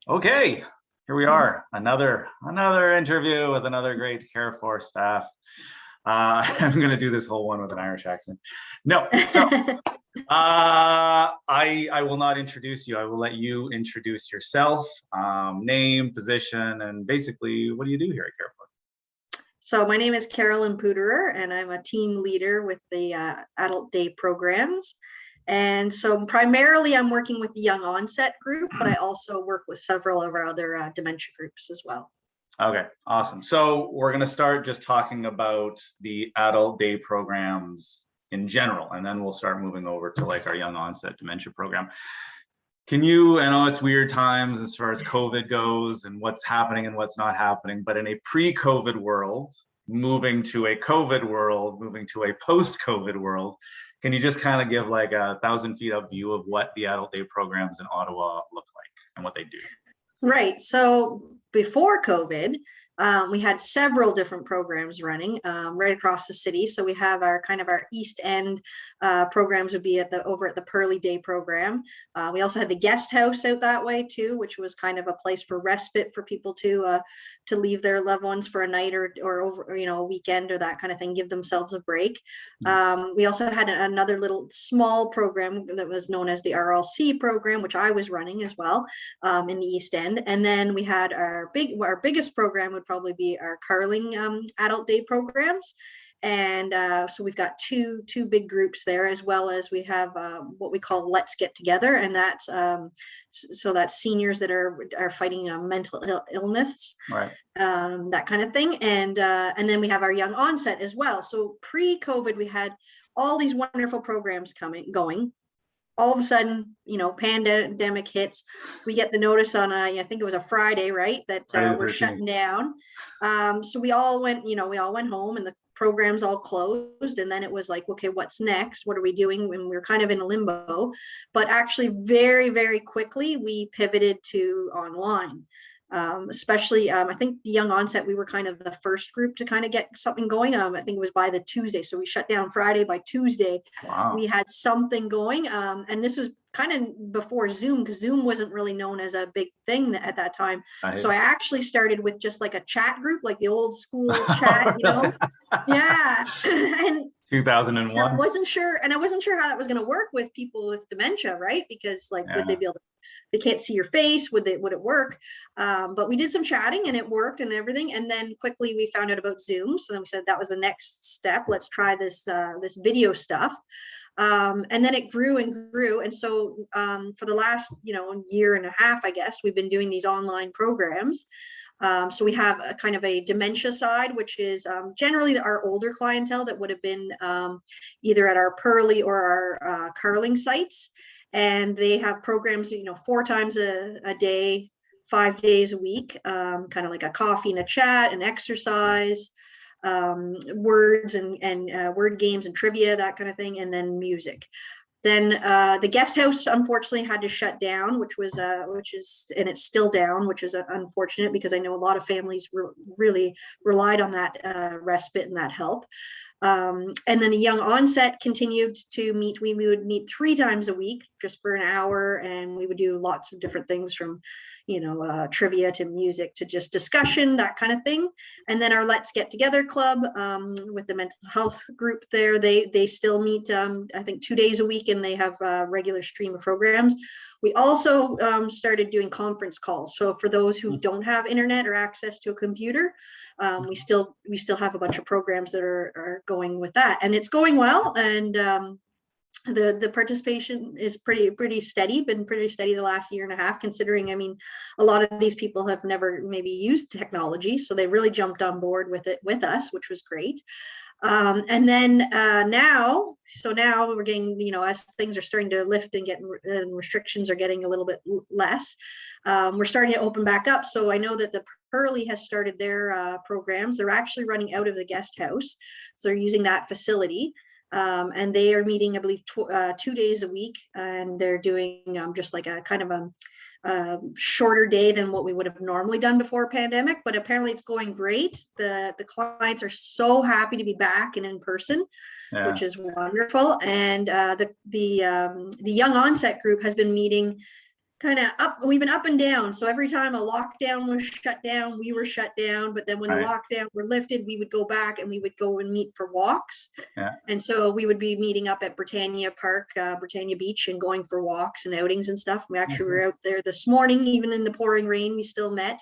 Okay, here we are, another interview with another great Carefor staff. I'm going to do this whole one with an Irish accent. No, so I will not introduce you. I will let you introduce yourself, name, position, and basically what do you do here at Carefor? So my name is Carolyn Puderer, and I'm a team leader with the adult day programs. And so primarily I'm working with the young onset group, but I also work with several of our other dementia groups as well. Okay, awesome. So we're going to start just talking about the adult day programs in general, and then we'll start moving over to like our young onset dementia program. Can you, I know it's weird times as far as COVID goes and what's happening and what's not happening, but in a pre-COVID world, moving to a COVID world, moving to a post-COVID world, can you just kind of give like a 1,000 feet up view of what the adult day programs in Ottawa look like and what they do? Right. So before COVID, we had several different programs running right across the city. So we have our kind of our East End programs would be over at the Pearly Day program. We also had the guest house out that way too, which was kind of a place for respite for people to leave their loved ones for a night or over, a weekend or that kind of thing, give themselves a break. We also had another little small program that was known as the RLC program, which I was running as well in the East End. And then we had our biggest program would probably be our Carolyn adult day programs. And so we've got two big groups there, as well as we have what we call Let's Get Together, and that's so that's seniors that are fighting mental illness, right? That kind of thing, and then we have our young onset as well. So pre-COVID, we had all these wonderful programs going. All of a sudden, pandemic hits. We get the notice on I think it was a Friday, right? That we're shutting down. So we all went home, and the programs all closed. And then it was like, okay, what's next? What are we doing? When we were kind of in a limbo. But actually, very, very quickly, we pivoted to online. Especially, I think the young onset, we were kind of the first group to kind of get something going. I think it was by the Tuesday. So we shut down Friday. By Tuesday, wow, we had something going. And this was kind of before Zoom, because Zoom wasn't really known as a big thing at that time. So I actually started with just like a chat group, like the old school chat, Yeah. And 2001. I wasn't sure how that was going to work with people with dementia, right? Because would they be able to, they can't see your face, would it work? But we did some chatting and it worked and everything. And then quickly we found out about Zoom. So then we said that was the next step. Let's try this video stuff. And then it grew and grew. And so for the last, year and a half, I guess, we've been doing these online programs. So we have a kind of a dementia side, which is generally our older clientele that would have been either at our Pearly or our Carling sites. And they have programs, 4 times a day, 5 days a week, kind of like a coffee and a chat, an exercise, words and word games and trivia, that kind of thing, and then music. Then the guest house unfortunately had to shut down, which is and it's still down, which is unfortunate because I know a lot of families really relied on that respite and that help. And then the young onset continued to meet. We would meet 3 times a week just for an hour, and we would do lots of different things from trivia to music to just discussion, that kind of thing. And then our Let's Get Together club with the mental health group there, they still meet I think 2 days a week, and they have a regular stream of programs. We also started doing conference calls. So for those who don't have internet or access to a computer, we still have a bunch of programs that are going with that, and it's going well. And the participation is pretty steady, been pretty steady the last year and a half, considering, a lot of these people have never maybe used technology. So they really jumped on board with it with us, which was great. And then now we're getting, as things are starting to lift and restrictions are getting a little bit less, we're starting to open back up. So I know that the Pearly has started their programs. They're actually running out of the guest house. So they're using that facility. And they are meeting, I believe, 2 days a week, and they're doing just like a kind of shorter day than what we would have normally done before pandemic, but apparently it's going great. The clients are so happy to be back and in person, which is wonderful. And the young onset group has been meeting kind of up. We've been up and down. So every time a lockdown was shut down, we were shut down. But then when the lockdown were lifted, we would go back and we would go and meet for walks. And so we would be meeting up at Britannia Park, Britannia Beach, and going for walks and outings and stuff. We actually were out there this morning, even in the pouring rain. We still met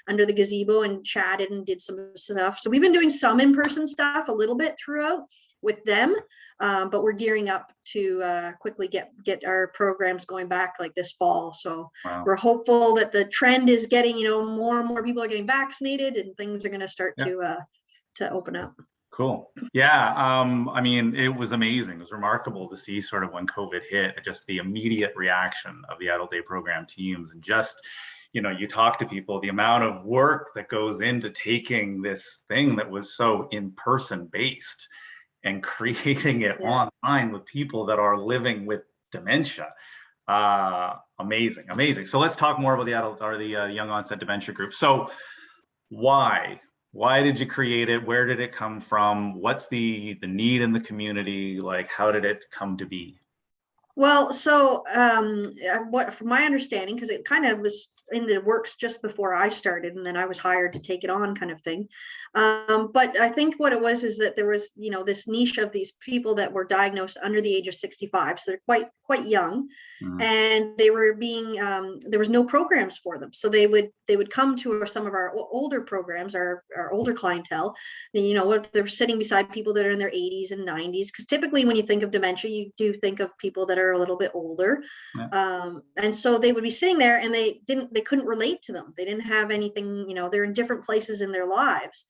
under the gazebo and chatted and did some stuff. So we've been doing some in-person stuff a little bit throughout with them. But we're gearing up to quickly get our programs going back like this fall. So we're hopeful that the trend is getting, more and more people are getting vaccinated and things are going to start to open up. Cool. Yeah. I mean, it was amazing. It was remarkable to see sort of when COVID hit, just the immediate reaction of the adult day program teams, and just, you talk to people, the amount of work that goes into taking this thing that was so in-person based and creating it online with people that are living with dementia. Amazing. So let's talk more about the young onset dementia group. So why did you create it? Where did it come from? What's the need in the community? Like, how did it come to be? Well, so from my understanding, because it kind of was in the works just before I started, and then I was hired to take it on, kind of thing. But I think what it was is that there was, this niche of these people that were diagnosed under the age of 65, so they're quite young, and they were being there was no programs for them, so they would come to some of our older programs, our older clientele. They're sitting beside people that are in their 80s and 90s, because typically when you think of dementia, you do think of people that are a little bit older, and so they would be sitting there and they couldn't relate to them. They didn't have anything, they're in different places in their lives.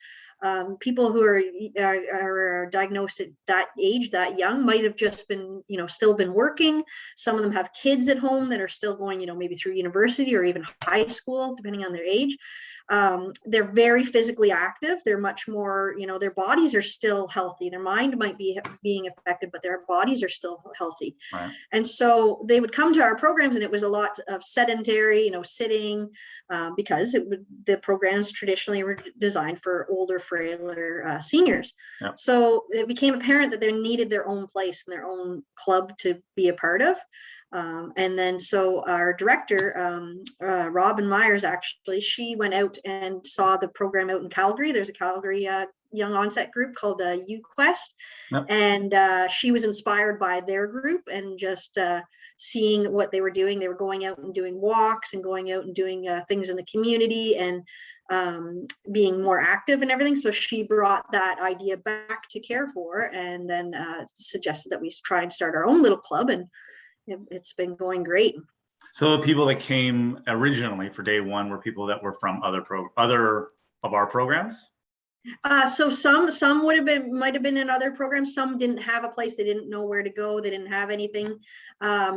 People who are diagnosed at that age, that young, might have just been, still been working. Some of them have kids at home that are still going, maybe through university or even high school, depending on their age. They're very physically active. They're much more, their bodies are still healthy. Their mind might be being affected, but their bodies are still healthy. Right. And so they would come to our programs, and it was a lot of sedentary, sitting, because the programs traditionally were designed for older, frailer seniors. Yep. So it became apparent that they needed their own place and their own club to be a part of. And then so our director, Robin Myers, actually, she went out and saw the program out in Calgary. There's a Calgary young onset group called UQuest. Yep. And she was inspired by their group, and just seeing what they were doing. They were going out and doing walks and going out and doing things in the community, and being more active and everything. So she brought that idea back to Carefor, and then suggested that we try and start our own little club, and it's been going great. So the people that came originally for day one were people that were from other of our programs? So some might have been in other programs. Some didn't have a place. They didn't know where to go. They didn't have anything.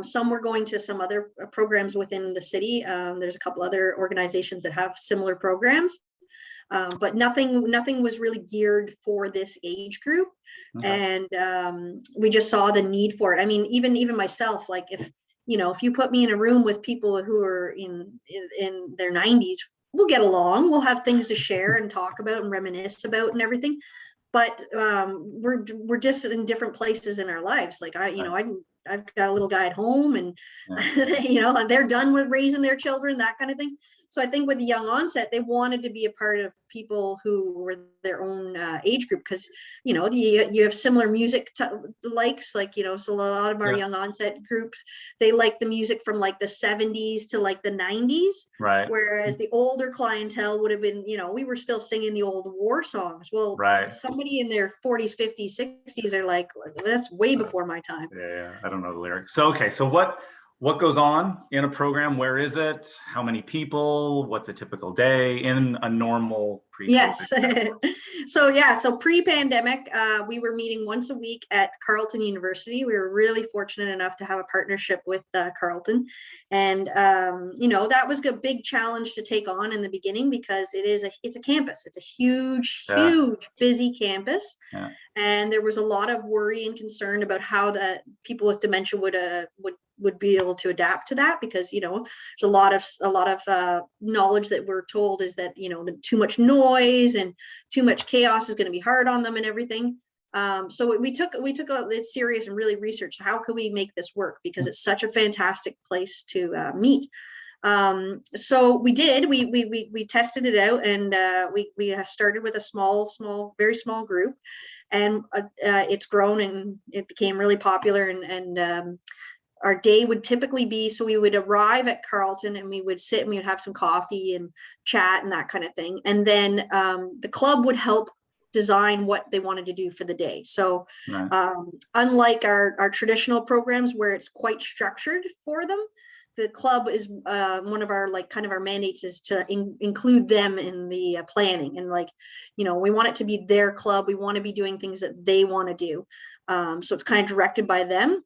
Some were going to some other programs within the city. There's a couple other organizations that have similar programs. But nothing was really geared for this age group. Okay. And we just saw the need for it. I mean, even myself, like if you put me in a room with people who are in their 90s, we'll get along, we'll have things to share and talk about and reminisce about and everything. But we're just in different places in our lives. Like I've got a little guy at home, and they're done with raising their children, that kind of thing. So I think with the young onset, they wanted to be a part of people who were their own age group, because you have similar music likes, so a lot of our young onset groups, they like the music from like the 70s to like the 90s, right? Whereas the older clientele would have been, we were still singing the old war songs. Well, right. Somebody in their 40s, 50s, 60s are like, that's way before my time. Yeah, I don't know the lyrics. So okay, so what goes on in a program? Where is it? How many people? What's a typical day in a normal pre-COVID? Yes. So yeah, so pre-pandemic, we were meeting once a week at Carleton University. We were really fortunate enough to have a partnership with Carleton, and that was a big challenge to take on in the beginning because it's a campus. It's a huge, Yeah, huge, busy campus, yeah, and there was a lot of worry and concern about how the people with dementia would be able to adapt to that, because there's a lot of knowledge that we're told is that too much noise and too much chaos is going to be hard on them and everything. So we took it serious and really researched how could we make this work, because it's such a fantastic place to meet. So we did. We tested it out, and we started with a small, very small group, and it's grown and it became really popular. And our day would typically be, so we would arrive at Carleton and we would sit and we would have some coffee and chat and that kind of thing. And then the club would help design what they wanted to do for the day. So right. unlike our traditional programs where it's quite structured for them, the club is one of our kind of our mandates is to include them in the planning, and we want it to be their club. We want to be doing things that they want to do. So it's kind of directed by them.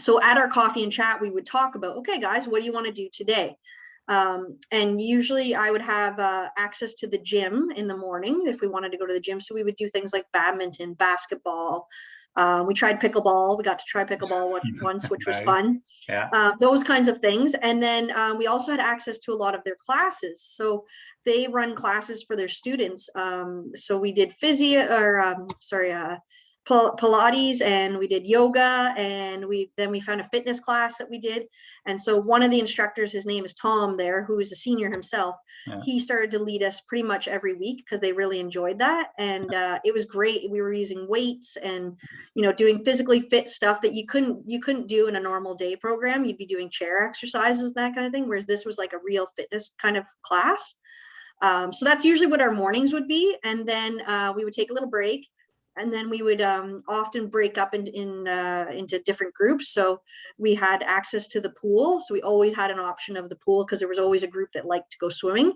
So at our coffee and chat, we would talk about, okay, guys, what do you want to do today? And usually I would have access to the gym in the morning if we wanted to go to the gym. So we would do things like badminton, basketball. We tried pickleball. We got to try pickleball once, which was Nice. fun. Yeah. Those kinds of things. And then we also had access to a lot of their classes. So they run classes for their students. So we did Pilates, and we did yoga, and we found a fitness class that we did. And so one of the instructors, his name is Tom there, who is a senior himself. Yeah. He started to lead us pretty much every week because they really enjoyed that. And it was great. We were using weights and, doing physically fit stuff that you couldn't do in a normal day program. You'd be doing chair exercises, that kind of thing. Whereas this was like a real fitness kind of class. So that's usually what our mornings would be. And then we would take a little break. And then we would often break up into different groups. So we had access to the pool. So we always had an option of the pool because there was always a group that liked to go swimming.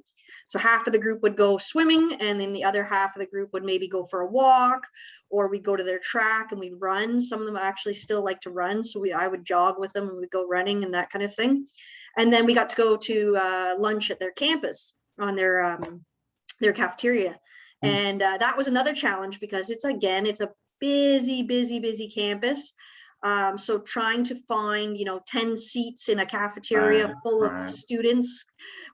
So half of the group would go swimming, and then the other half of the group would maybe go for a walk, or we'd go to their track and we'd run. Some of them actually still like to run. So I would jog with them and we'd go running and that kind of thing. And then we got to go to lunch at their campus on their cafeteria. And that was another challenge because it's a busy campus. So trying to find, 10 seats in a cafeteria full of students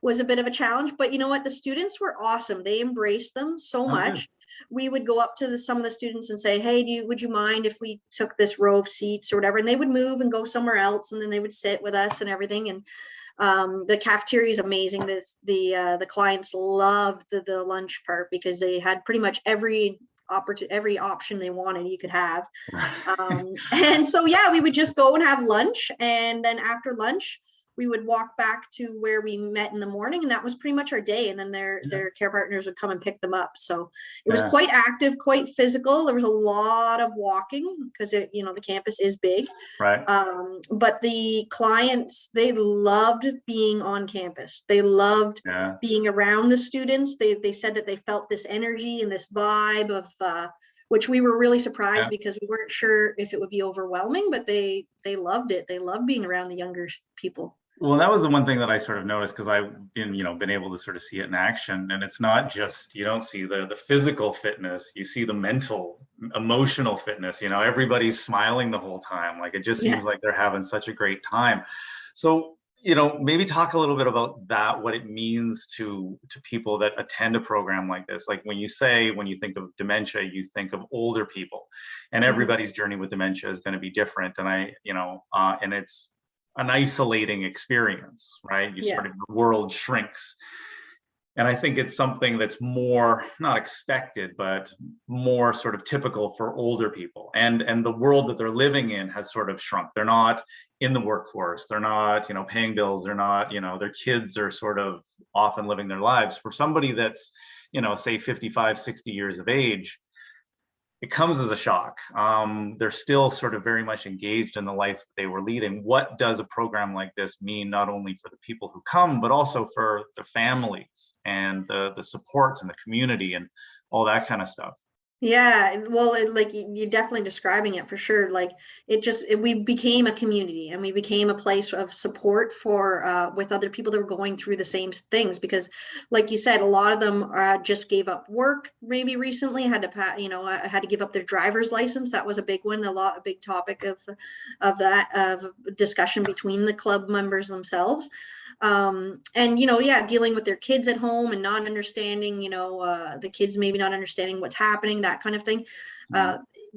was a bit of a challenge. But you know what? The students were awesome. They embraced them so much. We would go up to some of the students and say, hey, would you mind if we took this row of seats or whatever? And they would move and go somewhere else. And then they would sit with us and everything. And the cafeteria is amazing. The clients loved the lunch part because they had pretty much every option they wanted you could have. And so we would just go and have lunch, and then after lunch we would walk back to where we met in the morning, and that was pretty much our day. And then their care partners would come and pick them up. So it was quite active, quite physical. There was a lot of walking because the campus is big. Right. But the clients, they loved being on campus. They loved being around the students. They said that they felt this energy and this vibe of which we were really surprised because we weren't sure if it would be overwhelming, but they loved it. They loved being around the younger people. Well, that was the one thing that I sort of noticed, because I've been able to sort of see it in action. And it's not just, you don't see the physical fitness, you see the mental, emotional fitness. Everybody's smiling the whole time. Like, it just seems like they're having such a great time. So, maybe talk a little bit about that, what it means to people that attend a program like this. Like, when you think of dementia, you think of older people, and everybody's journey with dementia is going to be different. And and it's an isolating experience, right? Sort of, the world shrinks. And I think it's something that's more, not expected, but more sort of typical for older people. And the world that they're living in has sort of shrunk. They're not in the workforce. They're not, paying bills. They're not, their kids are sort of often living their lives. For somebody that's, say 55, 60 years of age, it comes as a shock. They're still sort of very much engaged in the life that they were leading. What does a program like this mean, not only for the people who come, but also for the families and the supports and the community and all that kind of stuff? Yeah, well, like you're definitely describing it for sure. Like we became a community, and we became a place of support for with other people that were going through the same things. Because, like you said, a lot of them just gave up work maybe recently, had to had to give up their driver's license. That was a big one, a big topic of discussion between the club members themselves. And yeah, dealing with their kids at home and not understanding, the kids maybe not understanding what's happening, that kind of thing.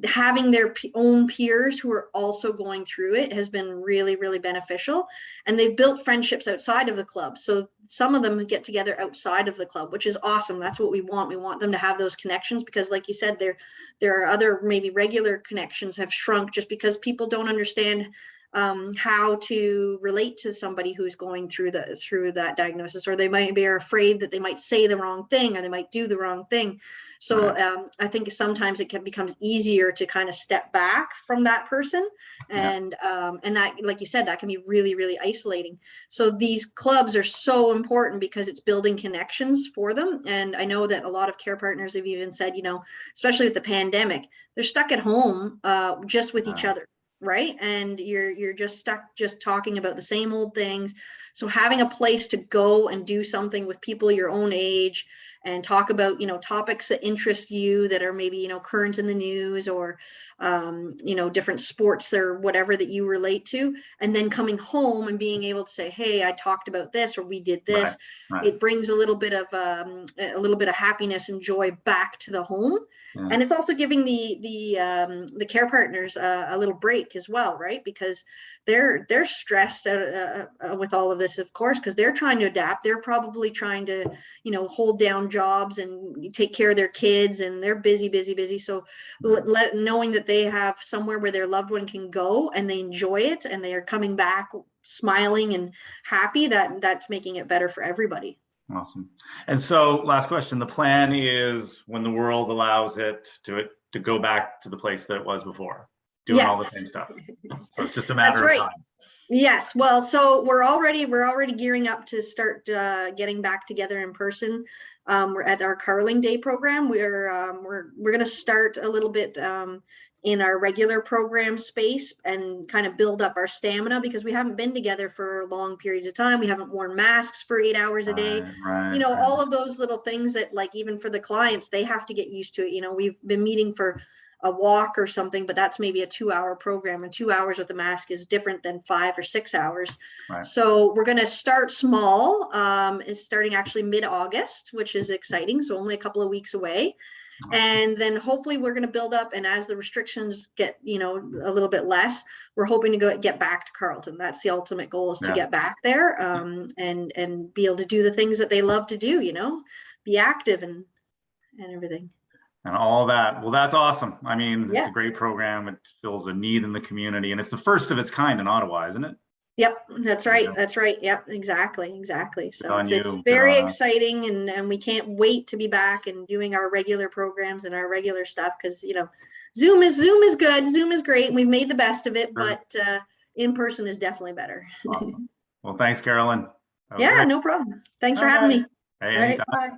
Having their own peers who are also going through it has been really, really beneficial. And they've built friendships outside of the club. So some of them get together outside of the club, which is awesome. That's what we want. We want them to have those connections, because like you said, there are other maybe regular connections have shrunk just because people don't understand how to relate to somebody who's going through that diagnosis, or they might be afraid that they might say the wrong thing, or they might do the wrong thing. So I think sometimes it becomes easier to kind of step back from that person, and that, like you said, that can be really, really isolating. So these clubs are so important because it's building connections for them. And I know that a lot of care partners have even said, especially with the pandemic, they're stuck at home just with each other. Right. And you're just stuck just talking about the same old things. So having a place to go and do something with people your own age and talk about, topics that interest you, that are maybe, current in the news, or, different sports or whatever that you relate to. And then coming home and being able to say, hey, I talked about this, or we did this. Right. It brings a little bit of happiness and joy back to the home. Yeah. And it's also giving the care partners a little break as well, right? Because they're stressed with all of this, of course, because they're trying to adapt. They're probably trying to, hold down jobs and take care of their kids, and they're busy. So knowing that they have somewhere where their loved one can go and they enjoy it and they are coming back smiling and happy, that's making it better for everybody. Awesome. And so last question, the plan is, when the world allows it, to go back to the place that it was before, doing all the same stuff. So it's just a matter of time. Yes. Well, so we're already gearing up to start getting back together in person. We're at our Carolyn Day program. We're going to start a little bit in our regular program space and kind of build up our stamina, because we haven't been together for long periods of time. We haven't worn masks for 8 hours a day. All of those little things that, like, even for the clients, they have to get used to it. We've been meeting for a walk or something, but that's maybe a 2-hour program, and 2 hours with a mask is different than 5 or 6 hours. So we're going to start small. It's starting actually mid-August, which is exciting. So only a couple of weeks away. And then hopefully we're going to build up, and as the restrictions get, a little bit less, we're hoping to get back to Carleton. That's the ultimate goal, is to get back there, and be able to do the things that they love to do, be active and everything. And all that. Well, that's awesome. I mean, it's a great program. It fills a need in the community, and it's the first of its kind in Ottawa, isn't it? Yep, that's right. That's right. Yep, exactly. So it's very exciting, and we can't wait to be back and doing our regular programs and our regular stuff, because Zoom is good. Zoom is great. We've made the best of it, but in person is definitely better. Awesome. Well, thanks, Carolyn. Yeah, no problem. Thanks for having me. Hey, anytime. Bye.